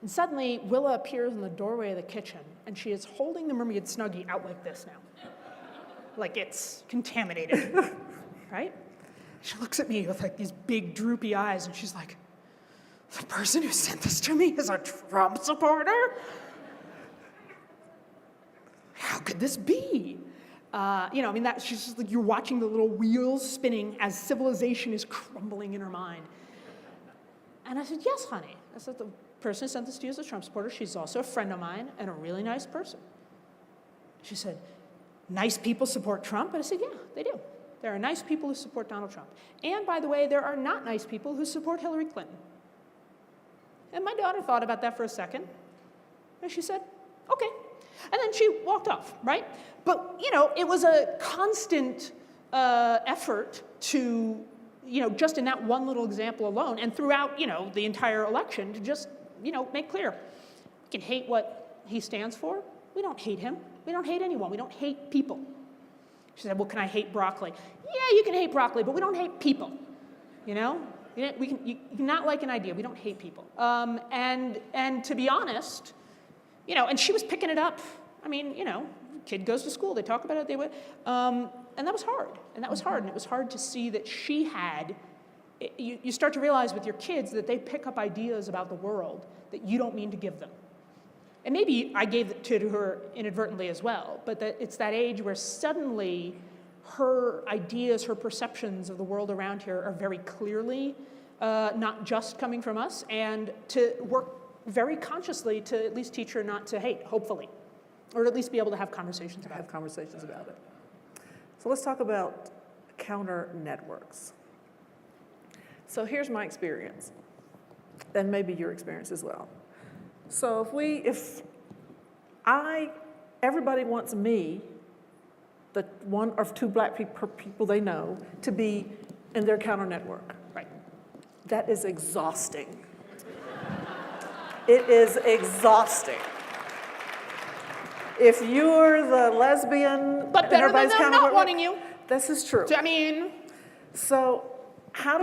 [SPEAKER 2] And suddenly, Willa appears in the doorway of the kitchen, and she is holding the mermaid Snuggie out like this now. Like it's contaminated, right? She looks at me with like these big droopy eyes, and she's like, the person who sent this to me is a Trump supporter? How could this be? You know, I mean, she's just like, you're watching the little wheels spinning as civilization is crumbling in her mind. And I said, yes, honey. I said, the person who sent this to you is a Trump supporter. She's also a friend of mine and a really nice person. She said, nice people support Trump? And I said, yeah, they do. There are nice people who support Donald Trump. And by the way, there are not nice people who support Hillary Clinton. And my daughter thought about that for a second. And she said, okay. And then she walked off, right? But, you know, it was a constant effort to, you know, just in that one little example alone, and throughout, you know, the entire election, to just, you know, make clear. We can hate what he stands for. We don't hate him. We don't hate anyone. We don't hate people. She said, well, can I hate broccoli? Yeah, you can hate broccoli, but we don't hate people, you know? You can not like an idea. We don't hate people. And to be honest, you know, and she was picking it up. I mean, you know, kid goes to school. They talk about it. They would, and that was hard. And that was hard. And it was hard to see that she had, you start to realize with your kids that they pick up ideas about the world that you don't mean to give them. And maybe I gave it to her inadvertently as well, but that it's that age where suddenly her ideas, her perceptions of the world around here are very clearly not just coming from us, and to work very consciously to at least teach her not to hate, hopefully, or at least be able to have conversations about
[SPEAKER 1] it. So let's talk about counter networks. So here's my experience, and maybe your experience as well. So everybody wants me, the one or two black people they know, to be in their counter network.
[SPEAKER 2] Right.
[SPEAKER 1] That is exhausting. It is exhausting. If you're the lesbian,
[SPEAKER 2] but better than them not wanting you.
[SPEAKER 1] This is true.
[SPEAKER 2] I mean,
[SPEAKER 1] so how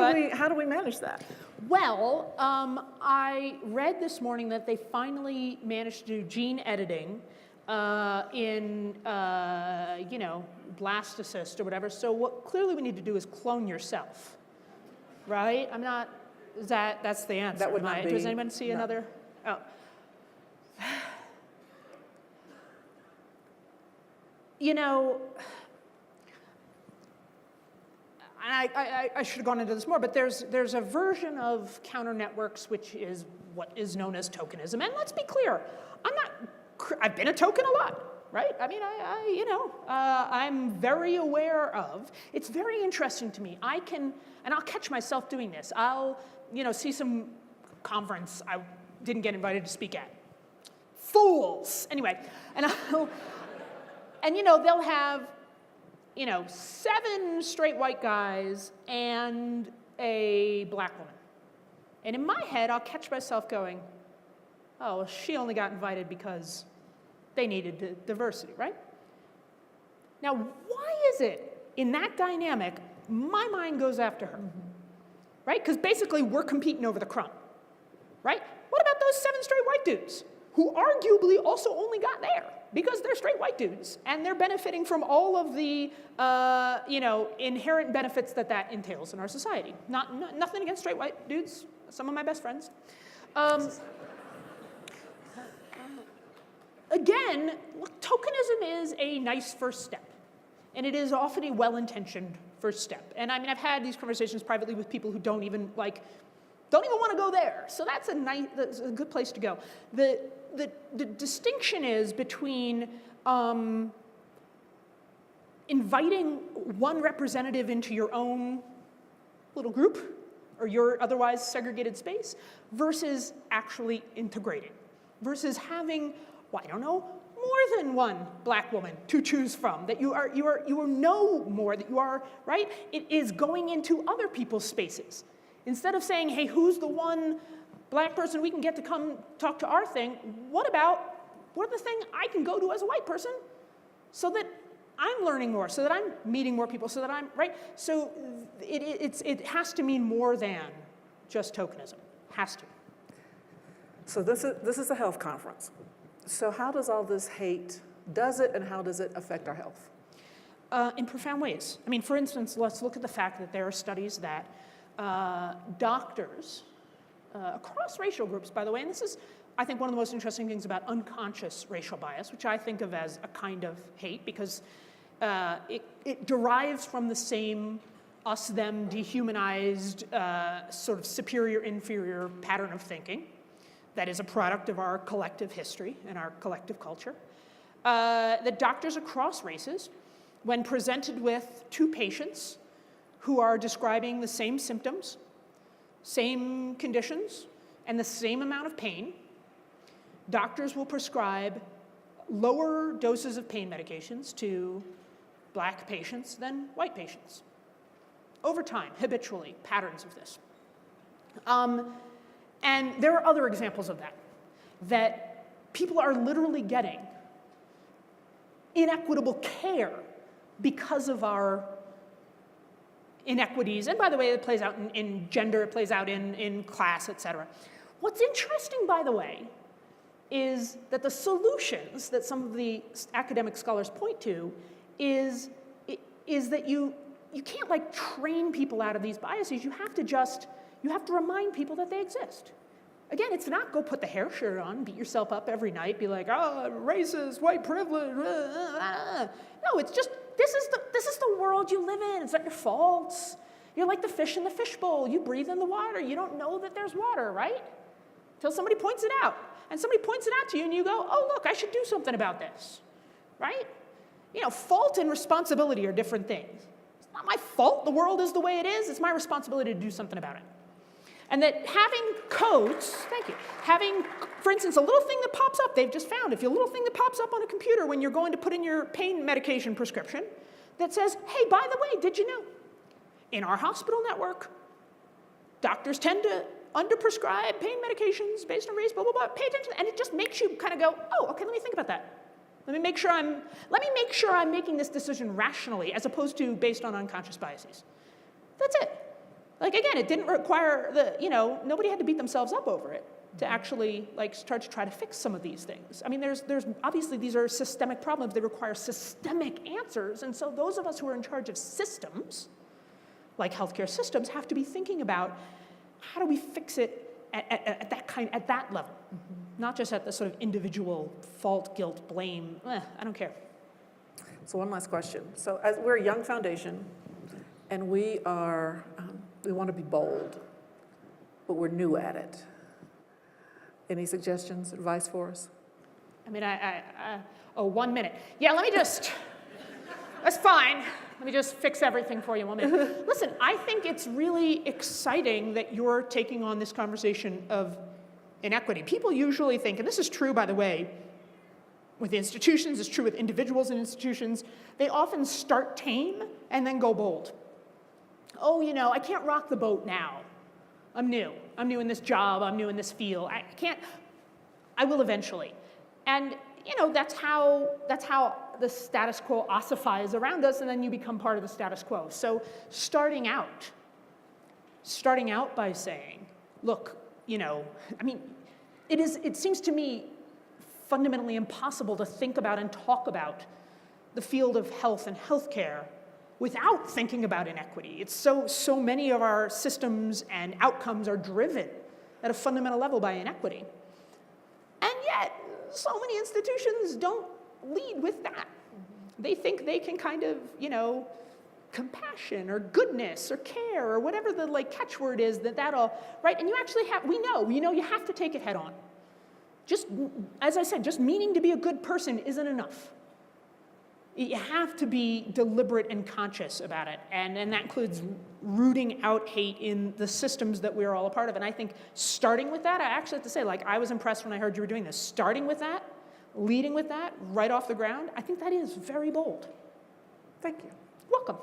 [SPEAKER 1] do we manage that?
[SPEAKER 2] Well, I read this morning that they finally managed to do gene editing in, you know, blastocyst or whatever. So what clearly we need to do is clone yourself, right? I'm not. That's the answer?
[SPEAKER 1] That would not be.
[SPEAKER 2] Does anyone see another? Oh. You know. I should have gone into this more, but there's a version of counter networks which is what is known as tokenism. And let's be clear, I've been a token a lot, right? I mean, I'm very aware of. It's very interesting to me. And I'll catch myself doing this. I'll, you know, see some conference I didn't get invited to speak at. Fools. Anyway, and you know, they'll have, you know, 7 straight white guys and a black woman. And in my head, I'll catch myself going, oh, well, she only got invited because they needed diversity, right? Now, why is it in that dynamic, my mind goes after her, right? Because basically, we're competing over the crumb, right? What about those 7 straight white dudes who arguably also only got there because they're straight white dudes and they're benefiting from all of the inherent benefits that that entails in our society? Nothing against straight white dudes, some of my best friends. Again, look, tokenism is a nice first step, and it is often a well-intentioned first step. And I mean, I've had these conversations privately with people who don't even want to go there. So that's a good place to go. The distinction is between inviting one representative into your own little group or your otherwise segregated space versus actually integrating, versus having, well, I don't know, more than one black woman to choose from, that you know more, that you are, right? It is going into other people's spaces. Instead of saying, hey, who's the one black person we can get to come talk to our thing, what are the thing I can go to as a white person so that I'm learning more, so that I'm meeting more people, so that I'm, right? So it has to mean more than just tokenism, has to.
[SPEAKER 1] So this is a health conference. So how does all this hate, and how does it affect our health?
[SPEAKER 2] In profound ways. I mean, for instance, let's look at the fact that there are studies that doctors across racial groups, by the way, and this is, I think, one of the most interesting things about unconscious racial bias, which I think of as a kind of hate, because it derives from the same us-them dehumanized sort of superior-inferior pattern of thinking that is a product of our collective history and our collective culture. That doctors across races, when presented with 2 patients who are describing the same symptoms, same conditions, and the same amount of pain, doctors will prescribe lower doses of pain medications to black patients than white patients. Over time, habitually, patterns of this. And there are other examples of that people are literally getting inequitable care because of our inequities. And by the way, it plays out in gender, it plays out in class, et cetera. What's interesting, by the way, is that the solutions that some of the academic scholars point to is that you can't train people out of these biases. You have to remind people that they exist. Again, it's not go put the hair shirt on, beat yourself up every night, be like, oh, racist, white privilege. No, it's just, this is the world you live in. It's not your fault. You're like the fish in the fishbowl. You breathe in the water. You don't know that there's water, right? Until somebody points it out. And somebody points it out to you and you go, oh, look, I should do something about this, right? Fault and responsibility are different things. It's not my fault the world is the way it is. It's my responsibility to do something about it. And that having codes, thank you, having, for instance, a little thing that pops up, they've just found, if a little thing that pops up on a computer when you're going to put in your pain medication prescription that says, hey, by the way, did you know, in our hospital network, doctors tend to underprescribe pain medications based on race, blah, blah, blah, pay attention, and it just makes you kind of go, oh, okay, let me think about that. Let me make sure I'm making this decision rationally as opposed to based on unconscious biases. That's it. Again, it didn't require nobody had to beat themselves up over it to actually start to try to fix some of these things. I mean, there's obviously these are systemic problems. They require systemic answers, and so those of us who are in charge of systems, like healthcare systems, have to be thinking about how do we fix it at that level, not just at the sort of individual fault, guilt, blame. I don't care.
[SPEAKER 1] So one last question. So as we're a young foundation, and we want to be bold, but we're new at it. Any suggestions, advice for us?
[SPEAKER 2] I mean, 1 minute. Yeah, that's fine. Let me just fix everything for you in 1 minute. Listen, I think it's really exciting that you're taking on this conversation of inequity. People usually think, and this is true, by the way, with institutions, it's true with individuals and institutions, they often start tame and then go bold. Oh, I can't rock the boat now. I'm new in this job, I'm new in this field, I will eventually. And that's how the status quo ossifies around us, and then you become part of the status quo. So starting out by saying, look, it seems to me fundamentally impossible to think about and talk about the field of health and healthcare without thinking about inequity. It's so many of our systems and outcomes are driven at a fundamental level by inequity. And yet, so many institutions don't lead with that. They think they can kind of, compassion or goodness or care or whatever the catchword is that'll, right? And you actually have, we know you have to take it head on. Just, as I said, just meaning to be a good person isn't enough. You have to be deliberate and conscious about it, and that includes rooting out hate in the systems that we're all a part of. And I think starting with that, I actually have to say, I was impressed when I heard you were doing this. Starting with that, leading with that, right off the ground, I think that is very bold.
[SPEAKER 1] Thank you.
[SPEAKER 2] Welcome.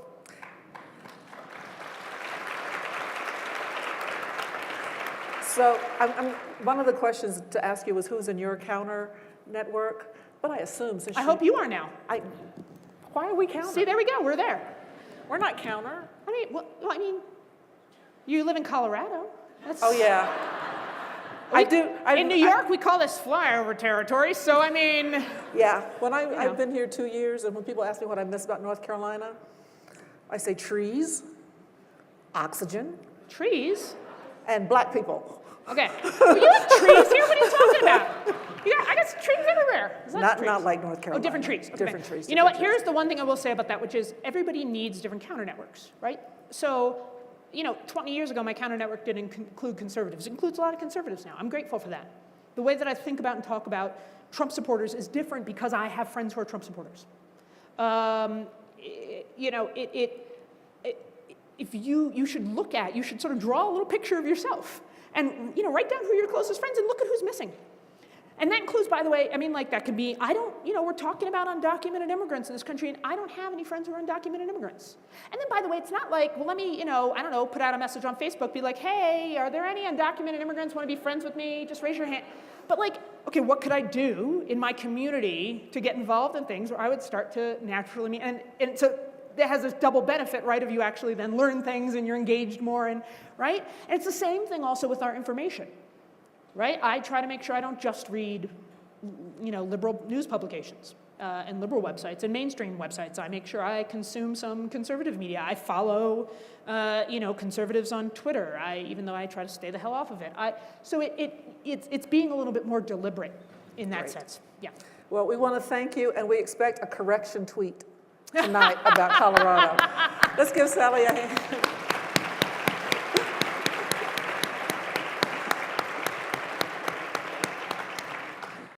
[SPEAKER 1] So one of the questions to ask you was who's in your counter network, but I assume since
[SPEAKER 2] I hope you are now.
[SPEAKER 1] Why are we counter?
[SPEAKER 2] See, there we go, we're there.
[SPEAKER 1] We're not counter.
[SPEAKER 2] You live in Colorado.
[SPEAKER 1] Oh yeah.
[SPEAKER 2] In New York, we call this flyover territory, so
[SPEAKER 1] Yeah, when I've been here 2 years, and when people ask me what I miss about North Carolina, I say trees, oxygen.
[SPEAKER 2] Trees?
[SPEAKER 1] And black people.
[SPEAKER 2] Okay. Well, you have trees here? What are you talking about? I got trees everywhere.
[SPEAKER 1] Not like North Carolina.
[SPEAKER 2] Oh, different trees. Okay.
[SPEAKER 1] Different trees.
[SPEAKER 2] You know what? Here's the one thing I will say about that, which is everybody needs different counter networks, right? So, 20 years ago, my counter network didn't include conservatives. It includes a lot of conservatives now. I'm grateful for that. The way that I think about and talk about Trump supporters is different because I have friends who are Trump supporters. You should sort of draw a little picture of yourself and, write down who are your closest friends and look at who's missing. And that includes, by the way, that could be, we're talking about undocumented immigrants in this country, and I don't have any friends who are undocumented immigrants. And then, by the way, it's not like, well, let me, put out a message on Facebook, be like, hey, are there any undocumented immigrants want to be friends with me? Just raise your hand. But okay, what could I do in my community to get involved in things where I would start to naturally meet, and so that has this double benefit, right, of you actually then learn things and you're engaged more, and right? And it's the same thing also with our information, right? I try to make sure I don't just read, liberal news publications and liberal websites and mainstream websites. I make sure I consume some conservative media. I follow, conservatives on Twitter, even though I try to stay the hell off of it. So it's being a little bit more deliberate in that sense. Yeah.
[SPEAKER 1] Well, we want to thank you, and we expect a correction tweet tonight about Colorado. Let's give Sally a hand.